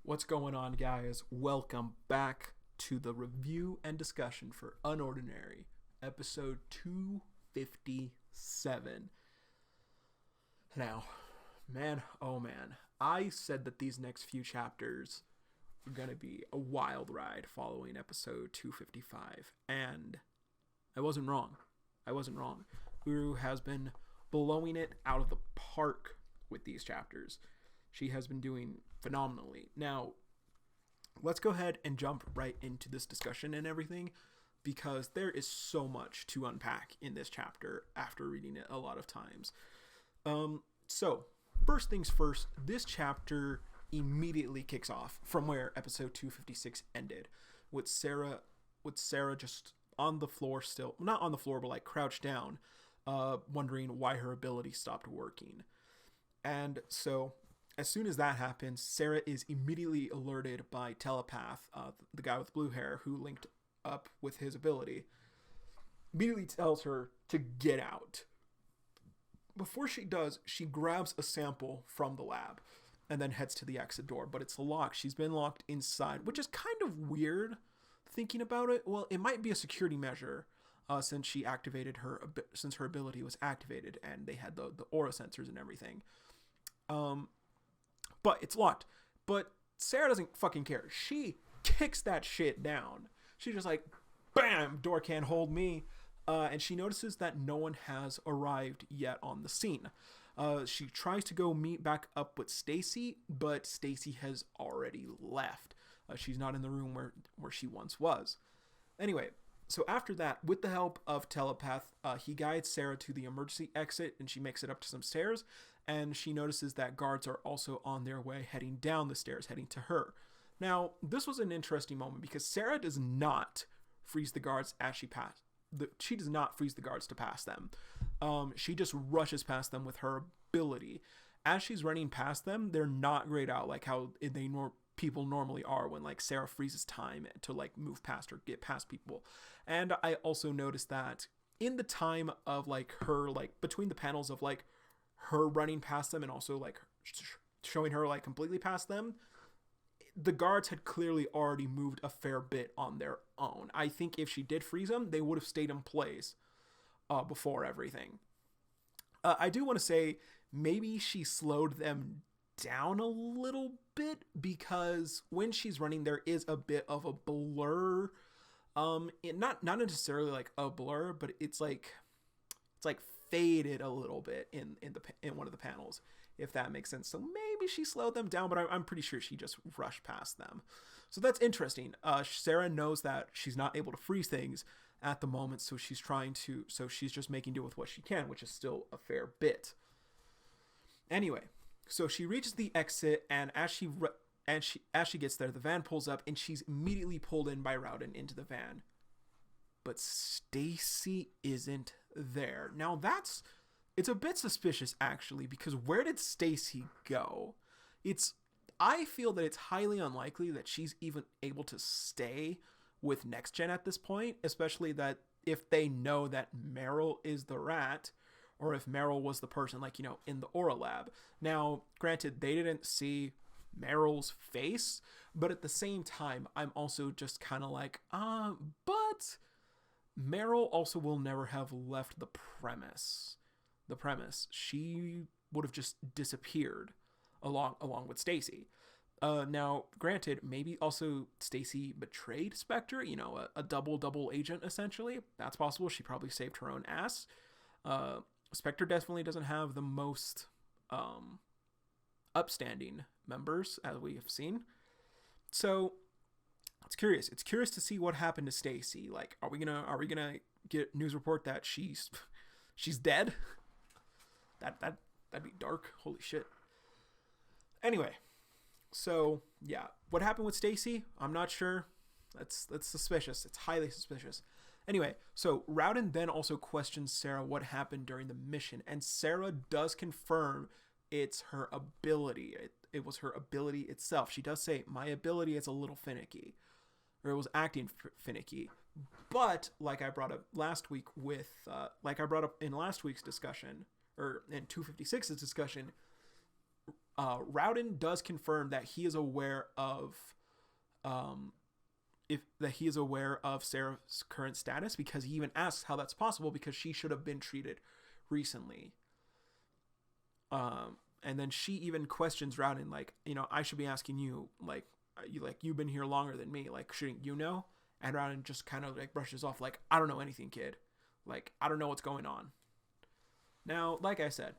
What's going on, guys? Welcome back to the review and discussion for UnOrdinary, episode 257. Now, man, oh man, I said that these next few chapters were going to be a wild ride following episode 255, and I wasn't wrong. Uru has been blowing it out of the park with these chapters. She has been doing phenomenally. Now, let's go ahead and jump right into this discussion and everything, because there is so much to unpack in this chapter after reading it a lot of times. So, first things first, this chapter immediately kicks off from where episode 256 ended, with Sarah just on the floor still, not on the floor, but like crouched down, wondering why her ability stopped working. And so, as soon as that happens, Sarah is immediately alerted by Telepath, the guy with blue hair who linked up with his ability. Immediately tells her to get out. Before she does, she grabs a sample from the lab and then heads to the exit door, but it's locked. She's been locked inside, which is kind of weird thinking about it. Well, it might be a security measure since her ability was activated and they had the aura sensors and everything. But it's locked. But Sarah doesn't fucking care. She kicks that shit down. She's just like, bam, door can't hold me. And she notices that no one has arrived yet on the scene. She tries to go meet back up with Stacy, but Stacy has already left. She's not in the room where she once was. Anyway, so after that, with the help of Telepath, he guides Sarah to the emergency exit, and she makes it up to some stairs, and she notices that guards are also on their way heading down the stairs, heading to her. Now, this was an interesting moment because Sarah does not freeze the guards as she passed. She does not freeze the guards to pass them. She just rushes past them with her ability. As she's running past them, they're not grayed out like how people normally are when like Sarah freezes time to like move past or get past people. And I also noticed that in the time of like her, like between the panels of like her running past them and also like showing her like completely past them, the guards had clearly already moved a fair bit on their own. I think if she did freeze them, they would have stayed in place before everything. I do want to say maybe she slowed them down a little bit because when she's running, there is a bit of a blur. Not necessarily like a blur, but it's like faded a little bit in one of the panels, if that makes sense. So maybe she slowed them down, but I'm pretty sure she just rushed past them. So that's interesting. Sarah knows that she's not able to freeze things at the moment, so she's just making do with what she can, which is still a fair bit. Anyway, so she reaches the exit, and as she gets there, the van pulls up, and she's immediately pulled in by Rowden into the van. But Stacy isn't there. Now it's a bit suspicious actually, because where did Stacy go? I feel that it's highly unlikely that she's even able to stay with Next Gen at this point, especially that if they know that Meryl is the rat, or if Meryl was the person like, in the Aura lab. Now, granted, they didn't see Meryl's face, but at the same time, I'm also just kind of like, but Meryl also will never have left the premise. She would have just disappeared along with Stacy. Now, granted, maybe also Stacy betrayed Spectre, a double agent essentially. That's possible. She probably saved her own ass. Spectre definitely doesn't have the most upstanding members, as we have seen. So it's curious. It's curious to see what happened to Stacy. Like, are we gonna get news report that she's dead? That'd be dark. Holy shit. Anyway, so yeah, what happened with Stacy? I'm not sure. That's suspicious. It's highly suspicious. Anyway, so Rowden then also questions Sarah what happened during the mission, and Sarah does confirm it's her ability. It was her ability itself. She does say, my ability is a little finicky, or it was acting finicky. But like I brought up last week in last week's discussion, or in 256's discussion, Rowden does confirm that he is aware of he is aware of Sarah's current status, because he even asks how that's possible, because she should have been treated recently. And then she even questions Rowden, like, I should be asking you, like, you've been here longer than me, like, shouldn't you know? And Rowden just kind of like brushes off, like, I don't know anything, kid. Like, I don't know what's going on. Now, like I said,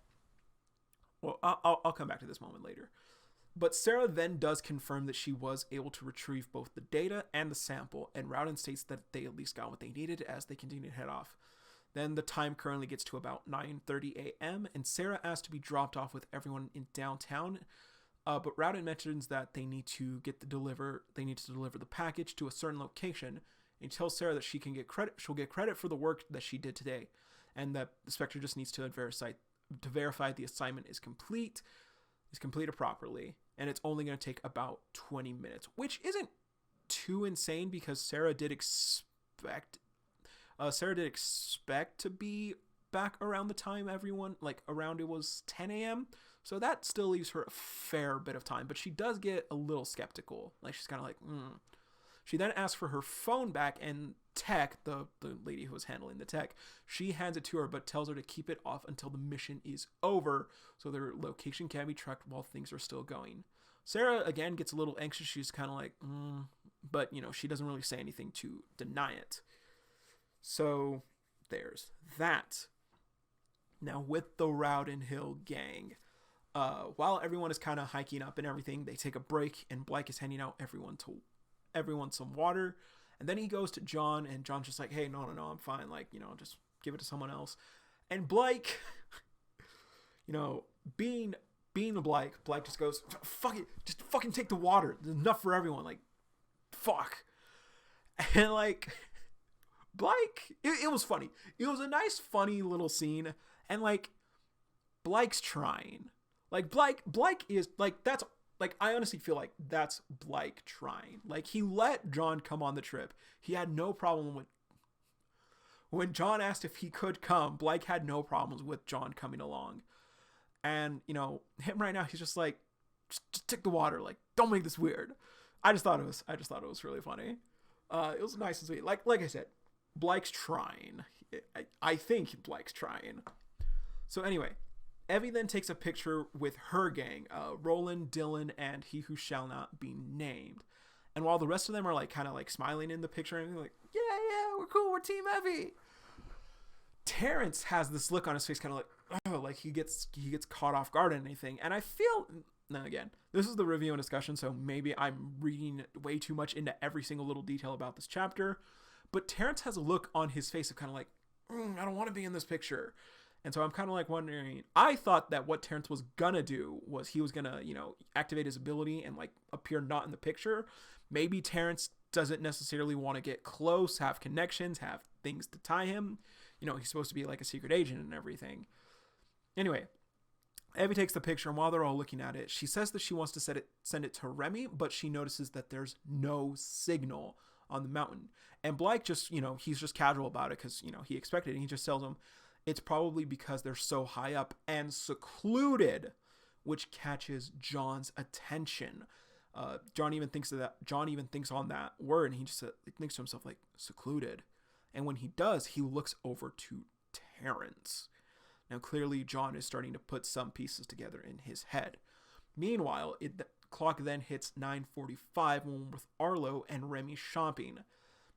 well, I'll come back to this moment later. But Sarah then does confirm that she was able to retrieve both the data and the sample, and Rowden states that they at least got what they needed as they continue to head off. Then the time currently gets to about 9:30 a.m., and Sarah asks to be dropped off with everyone in downtown. But Rowden mentions that they need to deliver the package to a certain location, and tells Sarah that she'll get credit for the work that she did today, and that the Spectre just needs to verify the assignment is completed properly, and it's only going to take about 20 minutes, which isn't too insane, because Sarah did expect to be back around the time everyone, like, around it was 10 a.m. So that still leaves her a fair bit of time, but she does get a little skeptical. Like, she's kind of like, She then asks for her phone back, and Tech, the lady who was handling the tech, she hands it to her, but tells her to keep it off until the mission is over, so their location can be tracked while things are still going. Sarah, again, gets a little anxious. She's kind of like, but, she doesn't really say anything to deny it. So there's that. Now, with the Rowden Hill gang, while everyone is kind of hiking up and everything, they take a break, and Blake is handing out everyone some water. And then he goes to John, and John's just like, hey, no, I'm fine. Like, just give it to someone else. And Blake, being Blake just goes, fuck it, just fucking take the water. There's enough for everyone. Like, fuck. And, like, Blake, it was funny. It was a nice, funny little scene. And, like, Blake's trying. Like, Blake is, like, that's, like, I honestly feel like that's Blake trying. Like, he let John come on the trip. He had no problem with, when John asked if he could come, Blake had no problems with John coming along. And, him right now, he's just like, just take the water. Like, don't make this weird. I just thought it was really funny. It was nice and sweet. Like I said, Blake's trying. I think Blake's trying. So anyway, Evie then takes a picture with her gang, Roland, Dylan, and he who shall not be named. And while the rest of them are like kind of like smiling in the picture and like, yeah, we're cool, we're Team Evie. Terrence has this look on his face, kind of like, oh, like he gets caught off guard and anything. And I feel, now again, this is the review and discussion, so maybe I'm reading way too much into every single little detail about this chapter. But Terrence has a look on his face of kind of like, I don't want to be in this picture. And so I'm kind of like wondering, I thought that what Terrence was gonna do was he was gonna, activate his ability and like appear not in the picture. Maybe Terrence doesn't necessarily want to get close, have connections, have things to tie him. He's supposed to be like a secret agent and everything. Anyway, Evie takes the picture, and while they're all looking at it, she says that she wants to send it to Remy, but she notices that there's no signal on the mountain. And Blake just, he's just casual about it because, he expected it. And he just tells him it's probably because they're so high up and secluded, which catches John's attention. John even thinks on that word, and he just thinks to himself, like, secluded. And when he does, he looks over to Terrence. Now, clearly, John is starting to put some pieces together in his head. Meanwhile, the clock then hits 9:45 when we're with Arlo and Remy shopping.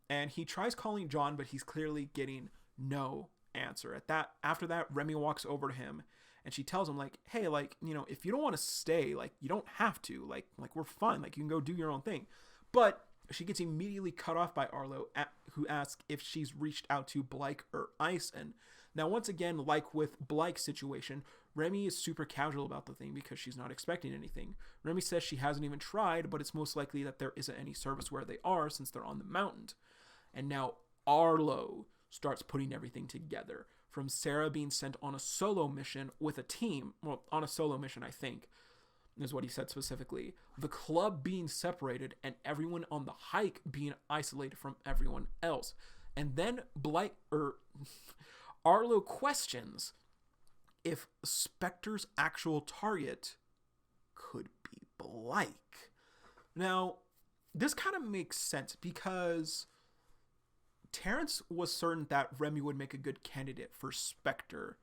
And he tries calling John, but he's clearly getting no answer. After that, Remy walks over to him, and she tells him, like, hey, like, if you don't want to stay, like, you don't have to. Like we're fine. Like, you can go do your own thing. But she gets immediately cut off by Arlo, who asks if she's reached out to Blake or Eisen. Now, once again, like with Blake's situation, Remy is super casual about the thing because she's not expecting anything. Remy says she hasn't even tried, but it's most likely that there isn't any service where they are since they're on the mountain. And now Arlo starts putting everything together, from Sarah being sent on a solo mission with a team. Well, on a solo mission, I think, is what he said specifically. The club being separated and everyone on the hike being isolated from everyone else. And then Arlo questions if Spectre's actual target Blake. Now, this kind of makes sense because Terrence was certain that Remy would make a good candidate for Spectre.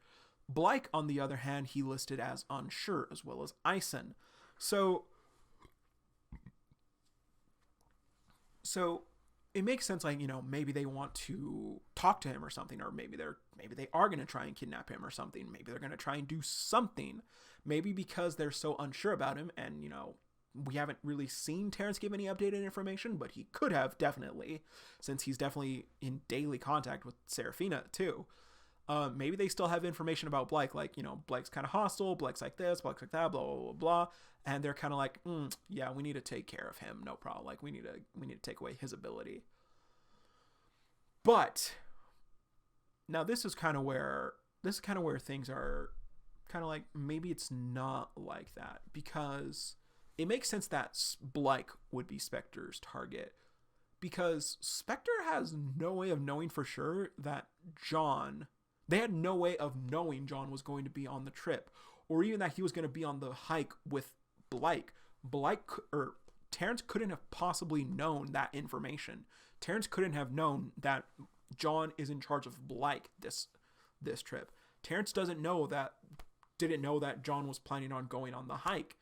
Blake, on the other hand, he listed as unsure, as well as Eisen. So it makes sense, like, maybe they want to talk to him or something, or maybe they are going to try and kidnap him or something. Maybe they're going to try and do something. Maybe because they're so unsure about him, and, we haven't really seen Terrence give any updated information, but he could have, definitely, since he's definitely in daily contact with Serafina, too. Maybe they still have information about Blake, like, Blake's kind of hostile, Blake's like this, Blake's like that, blah, blah, blah, blah. And they're kind of like, yeah, we need to take care of him, no problem. Like, we need to take away his ability. But now this is kind of where things are kind of like, maybe it's not like that, because it makes sense that Blake would be Spectre's target, because Spectre has no way of knowing for sure that they had no way of knowing John was going to be on the trip, or even that he was going to be on the hike with Blake. Terrence couldn't have possibly known that information. Terrence couldn't have known that John is in charge of Blake this trip. Terrence didn't know that John was planning on going on the hike.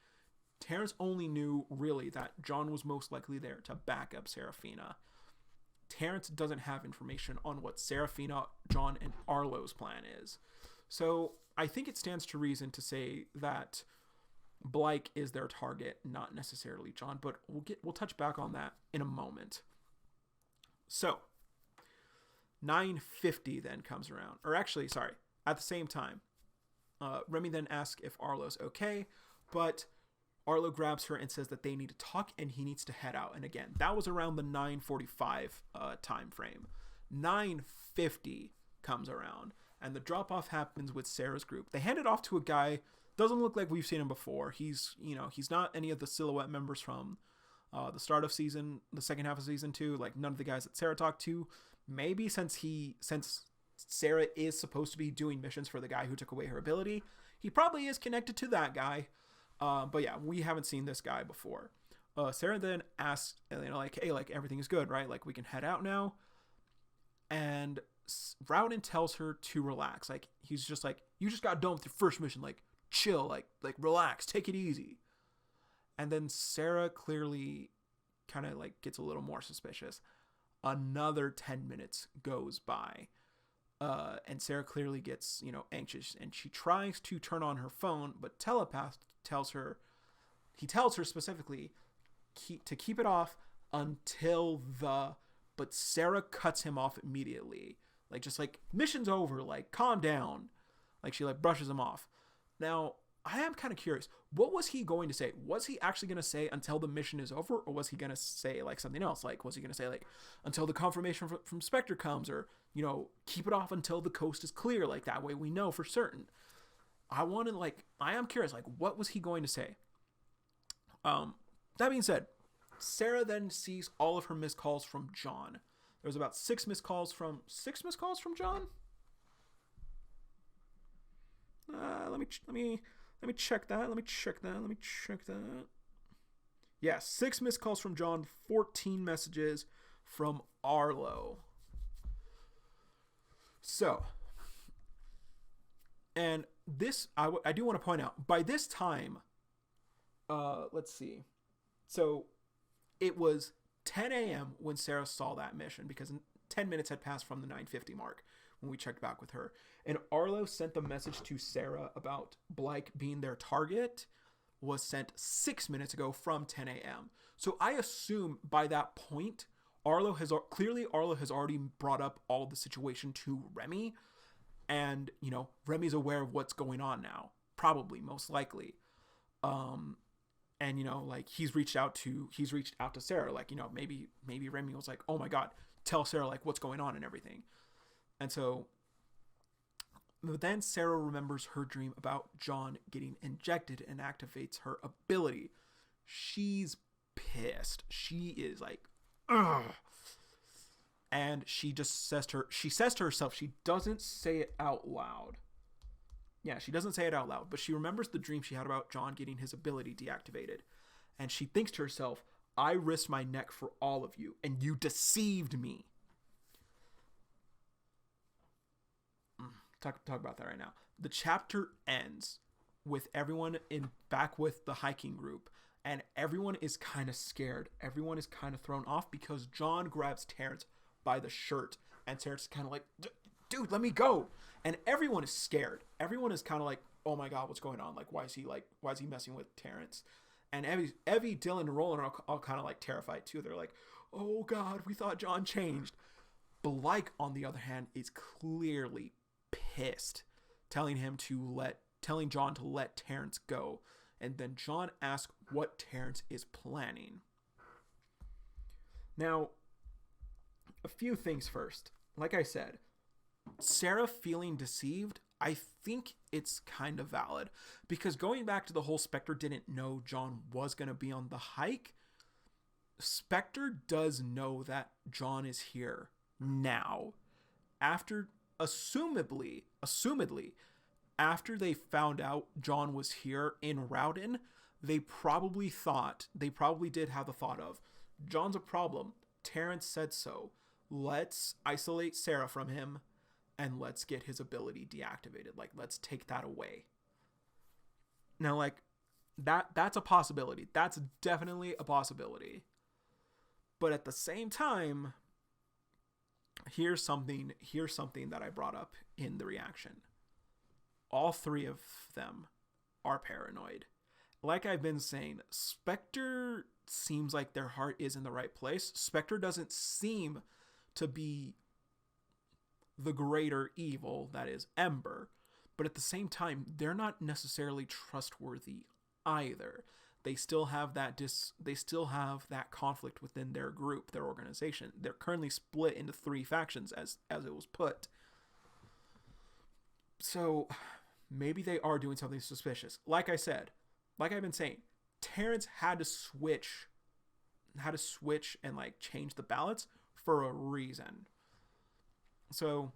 Terrence only knew really that John was most likely there to back up Serafina. Terrence doesn't have information on what Serafina, John, and Arlo's plan is. So I think it stands to reason to say that Blake is their target, not necessarily John, but we'll touch back on that in a moment. So 9:50 then comes around, or actually, sorry, at the same time, Remy then asks if Arlo's okay, but Arlo grabs her and says that they need to talk and he needs to head out. And again, that was around the 9:45 time frame. 9:50 comes around and the drop off happens with Sarah's group. They hand it off to a guy. Doesn't look like we've seen him before. He's not any of the Silhouette members from the start of the second half of season 2. Like, none of the guys that Sarah talked to. Maybe since Sarah is supposed to be doing missions for the guy who took away her ability, he probably is connected to that guy. But yeah, we haven't seen this guy before. Sarah then asks, like, hey, like, everything is good, right? Like, we can head out now. And Rowden tells her to relax. Like, he's just like, you just got done with your first mission. Like, chill, like relax, take it easy. And then Sarah clearly kind of like gets a little more suspicious. Another 10 minutes goes by. And Sarah clearly gets, anxious, and she tries to turn on her phone, but Telepath tells her specifically to keep it off until but Sarah cuts him off immediately. Like, just like, mission's over, like, calm down. Like, she like brushes him off. Now, I am kind of curious. What was he going to say? Was he actually going to say until the mission is over, or was he going to say like something else? Like, was he going to say like until the confirmation from Spectre comes, or keep it off until the coast is clear? Like, that way we know for certain. I am curious. Like, what was he going to say? That being said, Sarah then sees all of her missed calls from John. There was about 6 missed calls from John. Let me check that. Yeah, 6 missed calls from John, 14 messages from Arlo. So, and this, I do want to point out, by this time, let's see. So, it was 10 a.m. when Sarah saw that mission, because 10 minutes had passed from the 9:50 mark when we checked back with her. And Arlo sent the message to Sarah about Blake being their target was sent 6 minutes ago from 10 a.m. So I assume by that point, Arlo has already brought up all the situation to Remy. And, Remy's aware of what's going on now. Probably, most likely. And, like, he's reached out to Sarah. Like, maybe Remy was like, oh my God, tell Sarah, like, what's going on and everything. And so then Sarah remembers her dream about John getting injected and activates her ability. She's pissed. She is like, ugh. And she says to herself, she doesn't say it out loud. Yeah, she doesn't say it out loud, but she remembers the dream she had about John getting his ability deactivated. And she thinks to herself, I risked my neck for all of you, and you deceived me. Talk about that right now. The chapter ends with everyone back with the hiking group, and everyone is kind of scared. Everyone is kind of thrown off because John grabs Terrence by the shirt, and Terrence is kind of like, dude, let me go. And everyone is scared. Everyone is kind of like, oh my God, what's going on? Like, why is he messing with Terrence? And Evie, Dylan, and Roland are all kind of like terrified too. They're like, oh God, we thought John changed. Blake, on the other hand, is clearly pissed, telling John to let Terrence go. And then John asks what Terrence is planning. Now, a few things first. Like I said, Sarah feeling deceived, I think it's kind of valid, because going back to the whole Spectre didn't know John was going to be on the hike, Spectre does know that John is here now. Assumedly, after they found out John was here in Rowden, they probably did have the thought of, John's a problem. Terrence said so. Let's isolate Sarah from him, and let's get his ability deactivated. Like, let's take that away. Now, like, that's a possibility. That's definitely a possibility. But at the same time, here's something that I brought up in the reaction. All three of them are paranoid. Like I've been saying, Spectre seems like their heart is in the right place. Spectre doesn't seem to be the greater evil that is Ember, but at the same time, they're not necessarily trustworthy either. They still have that conflict within their group, their organization. They're currently split into 3 factions, as it was put. So maybe they are doing something suspicious. Like I've been saying, Terrence had to switch and like change the balance for a reason. So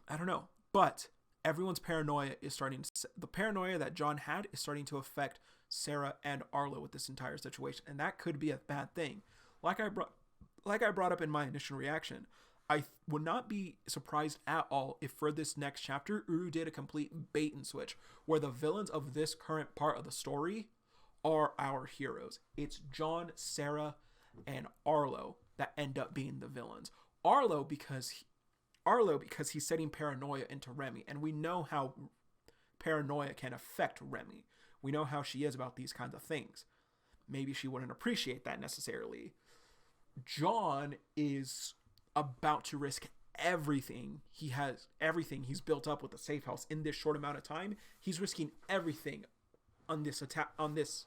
I don't know, but everyone's paranoia the paranoia that John had is starting to affect Sarah and Arlo with this entire situation, and that could be a bad thing. Like I brought up in my initial reaction, I would not be surprised at all if for this next chapter, Uru did a complete bait and switch, where the villains of this current part of the story are our heroes. It's John, Sarah, and Arlo that end up being the villains. Arlo because he's setting paranoia into Remy, and we know how paranoia can affect Remy. We know how she is about these kinds of things. Maybe she wouldn't appreciate that necessarily. John is about to risk everything. He has everything he's built up with the safe house in this short amount of time. He's risking everything on this attack, on this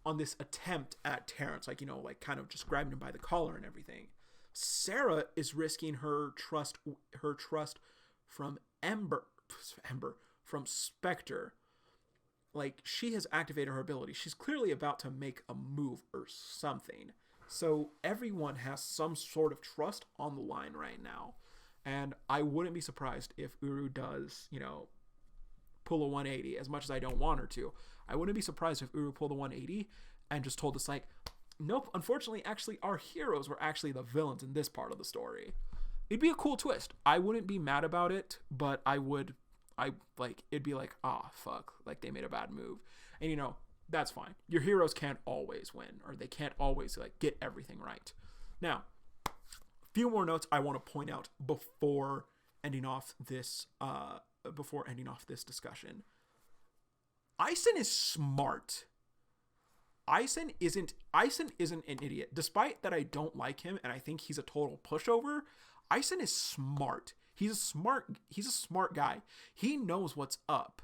attempt at Terrence, like, like kind of just grabbing him by the collar and everything. Sarah is risking her trust from from Spectre. Like, she has activated her ability. She's clearly about to make a move or something. So everyone has some sort of trust on the line right now. And I wouldn't be surprised if Uru does, pull a 180, as much as I don't want her to. I wouldn't be surprised if Uru pulled a 180 and just told us, like, nope, unfortunately, actually, our heroes were actually the villains in this part of the story. It'd be a cool twist. I wouldn't be mad about it, but it'd be like, fuck, like, they made a bad move. And, that's fine. Your heroes can't always win, or they can't always, like, get everything right. Now, a few more notes I want to point out before ending off this discussion. Eisen is smart. Eisen isn't an idiot. Despite that I don't like him and I think he's a total pushover, Eisen is smart. He's a smart guy. He knows what's up.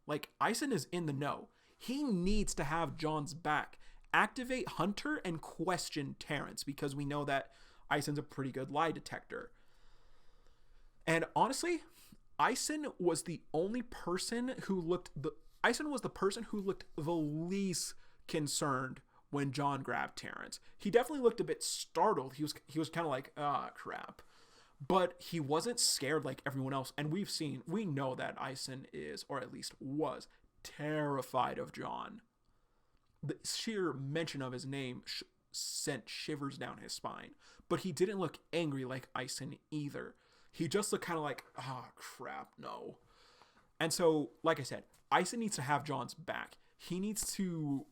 Like, Eisen is in the know. He needs to have John's back. Activate Hunter and question Terrence, because we know that Eisen's a pretty good lie detector. And honestly, Eisen was the person who looked the least concerned when John grabbed Terrence. He definitely looked a bit startled. He was kind of like, crap. But he wasn't scared like everyone else. And we know that Eisen is, or at least was, terrified of John. the sheer mention of his name sent shivers down his spine. But he didn't look angry like Eisen either. He just looked kind of like, ah, crap, no. And so, like I said, Eisen needs to have John's back. He needs to,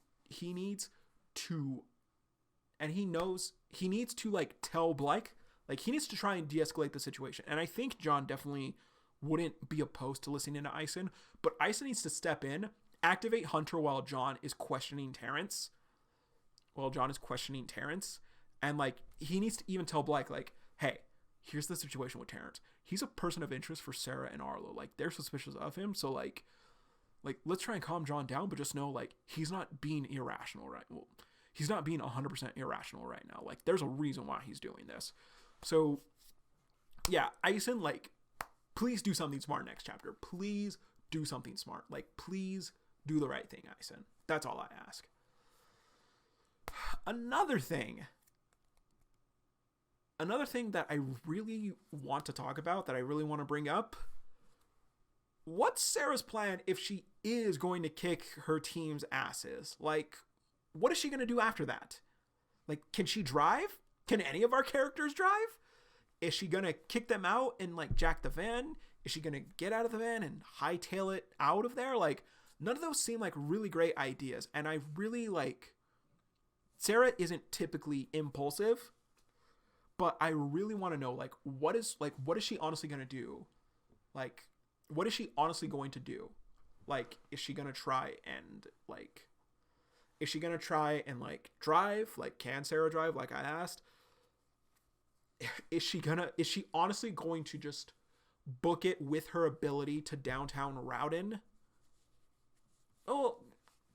and he knows, he needs to, like, tell Blake, like, he needs to try and de-escalate the situation. And I think John definitely wouldn't be opposed to listening to Eisen, but Eisen needs to step in, activate Hunter while John is questioning Terrence. And, like, he needs to even tell Blake, like, hey, here's the situation with Terrence. He's a person of interest for Sarah and Arlo. Like, they're suspicious of him, so, like, let's try and calm John down, but just know, like, he's not being irrational, right? Well, he's not being 100% irrational right now. Like, there's a reason why he's doing this. So, yeah, Eisen, like, please do something smart next chapter. Please do something smart. Like, please do the right thing, Eisen. That's all I ask. Another thing that I really want to talk about, that I really want to bring up, what's Sarah's plan if she is going to kick her team's asses? Like, what is she going to do after that? Like, can she drive? Can any of our characters drive? Is she going to kick them out and, like, jack the van? Is she going to get out of the van and hightail it out of there? Like, none of those seem like really great ideas. And I really, like, Sarah isn't typically impulsive, but I really want to know, like, what is she honestly going to do? Like, what is she honestly going to do? Like, is she going to try and, like, drive? Like, can Sarah drive? Like I asked. Is she honestly going to just book it with her ability to downtown Rowden? Oh,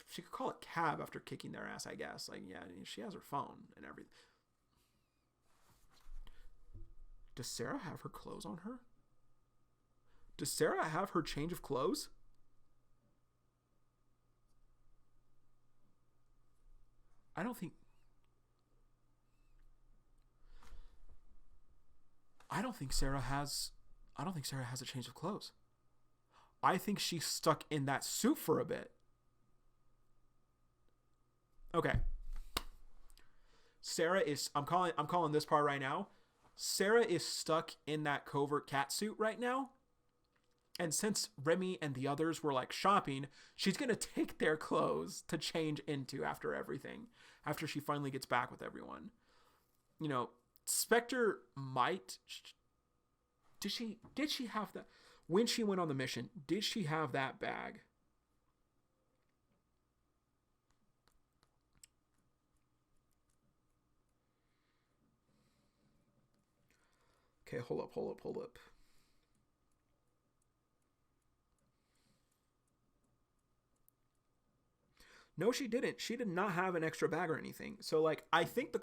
she could call a cab after kicking their ass, I guess. Like, yeah, she has her phone and everything. Does Sarah have her clothes on her? Does Sarah have her change of clothes? I don't think Sarah has a change of clothes. I think she's stuck in that suit for a bit. Okay. Sarah is, I'm calling this part right now. Sarah is stuck in that covert cat suit right now. And since Remy and the others were, like, shopping, she's going to take their clothes to change into after everything. After she finally gets back with everyone. You know, Spectre might... Did she have that? When she went on the mission, did she have that bag? Okay, hold up. No, she didn't. She did not have an extra bag or anything. So, like, I think the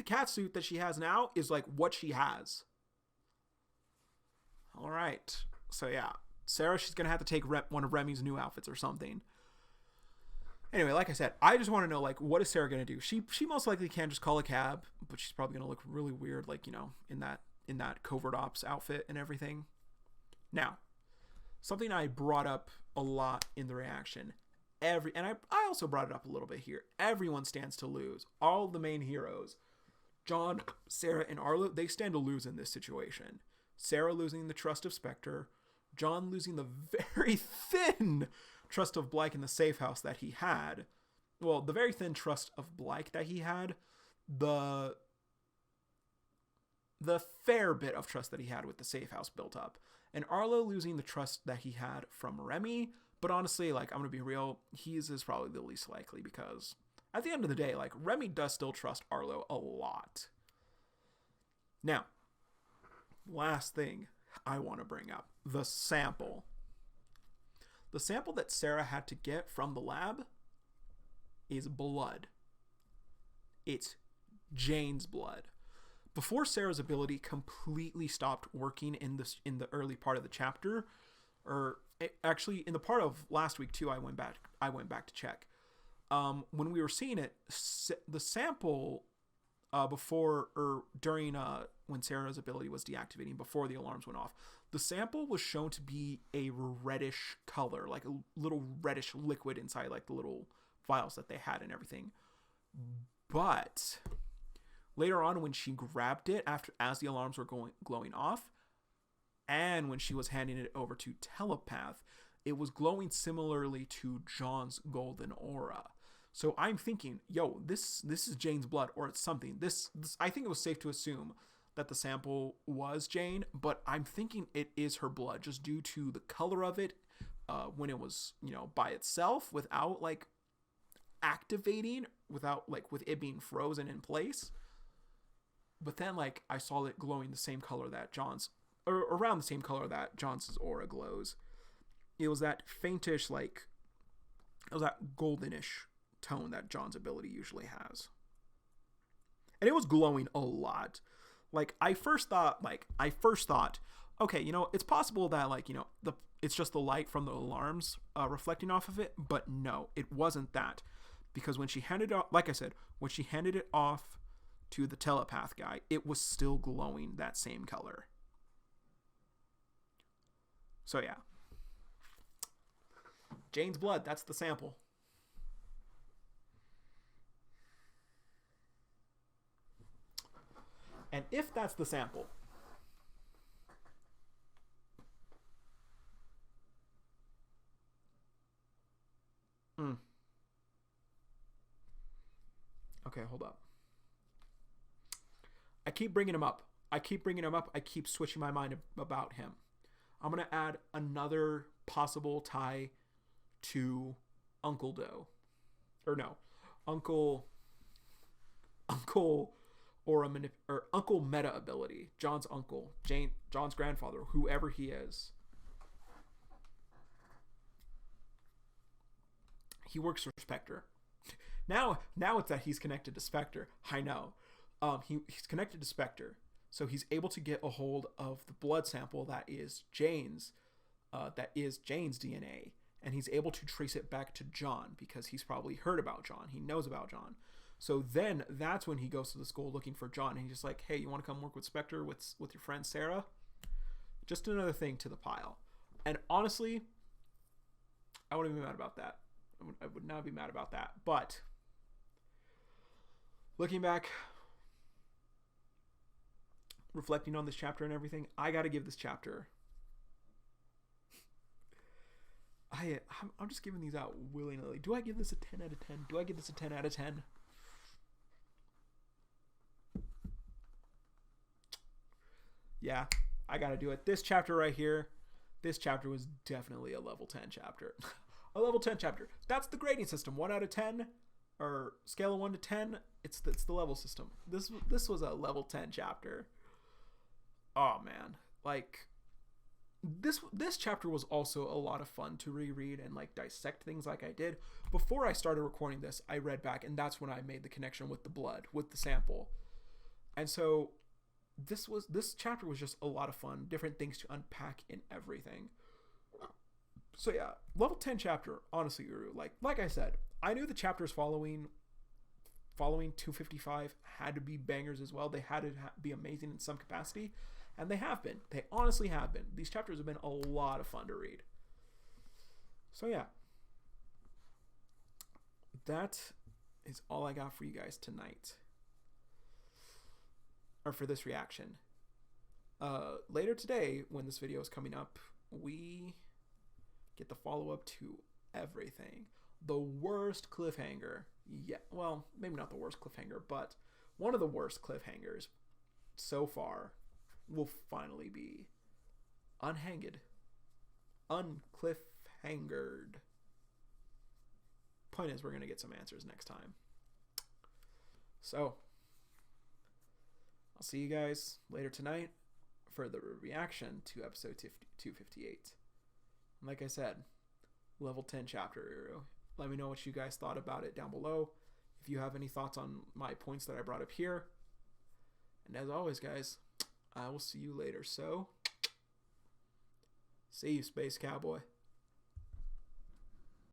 cat suit that she has now is, like, what she has. All right. So, yeah. Sarah, she's going to have to take one of Remy's new outfits or something. Anyway, like I said, I just want to know, like, what is Sarah going to do? She most likely can just call a cab, but she's probably going to look really weird, like, you know, in that covert ops outfit and everything. Now, something I brought up a lot in the reaction, and I also brought it up a little bit here. Everyone stands to lose. All the main heroes, John, Sarah, and Arlo, they stand to lose in this situation. Sarah losing the trust of Spectre, John losing the very thin trust of Blake in the safe house that he had. Well, the very thin trust of Blake that he had, the fair bit of trust that he had with the safe house built up. And Arlo losing the trust that he had from Remy. But honestly, like, I'm going to be real, his is probably the least likely because at the end of the day, like, Remy does still trust Arlo a lot. Now, last thing I want to bring up, the sample. The sample that Sarah had to get from the lab is blood. It's Jane's blood. Before Sarah's ability completely stopped working in the early part of the chapter, or actually in the part of last week too, I went back to check. When we were seeing it, the sample before or during when Sarah's ability was deactivating, before the alarms went off, the sample was shown to be a reddish color, like a little reddish liquid inside like the little vials that they had and everything. But later on, when she grabbed it as the alarms were glowing off, and when she was handing it over to Telepath, it was glowing similarly to John's golden aura. So I'm thinking, yo, this is Jane's blood, or it's something. This I think it was safe to assume that the sample was Jane, but I'm thinking it is her blood just due to the color of it when it was, by itself without like activating, without like with it being frozen in place. But then like I saw it glowing the same color that John's, or around the same color that John's aura glows. It was that faintish, like, it was that goldenish tone that John's ability usually has. And it was glowing a lot. Like, I first thought, okay, it's possible that, like, it's just the light from the alarms reflecting off of it. But no, it wasn't that. Because when she handed it off, like I said, when she handed it off to the Telepath guy, it was still glowing that same color. So yeah. Jane's blood, that's the sample. And if that's the sample, okay, hold up. I keep bringing him up. I keep switching my mind about him. I'm going to add another possible tie to Uncle Doe. Or no, Uncle or Uncle Meta ability. John's uncle, John's grandfather, whoever he is. He works for Spectre. Now it's that he's connected to Spectre. I know. He's connected to Spectre. So he's able to get a hold of the blood sample that is Jane's DNA. And he's able to trace it back to John because he's probably heard about John. He knows about John. So then that's when he goes to the school looking for John. And he's just like, hey, you want to come work with Spectre with your friend Sarah? Just another thing to the pile. And honestly, I wouldn't be mad about that. I would not be mad about that. But looking back, reflecting on this chapter and everything, I got to give this chapter... I'm just giving these out willy-nilly. Do I give this a 10 out of 10? Do I give this a 10 out of 10? Yeah, I gotta do it. This chapter right here, this chapter was definitely a level 10 chapter. A level 10 chapter. That's the grading system. 1 out of 10, or scale of 1 to 10, it's the level system. This was a level 10 chapter. Oh, man. Like... This chapter was also a lot of fun to reread and like dissect things like I did. Before I started recording this, I read back, and that's when I made the connection with the blood, with the sample. And so this chapter was just a lot of fun, different things to unpack in everything. So yeah, level 10 chapter, honestly, Uru, like I said, I knew the chapters following 255 had to be bangers as well. They had to be amazing in some capacity. And they have been. They honestly have been. These chapters have been a lot of fun to read. So yeah. That is all I got for you guys tonight. Or for this reaction. Later today, when this video is coming up, we get the follow-up to everything. The worst cliffhanger. Yeah, well, maybe not the worst cliffhanger, but one of the worst cliffhangers so far will finally be unhanged. Uncliffhangered. Point is, we're going to get some answers next time. So, I'll see you guys later tonight for the reaction to episode 258. Like I said, level 10 chapter. Let me know what you guys thought about it down below. If you have any thoughts on my points that I brought up here. And as always, guys, I will see you later. So, see you, Space Cowboy.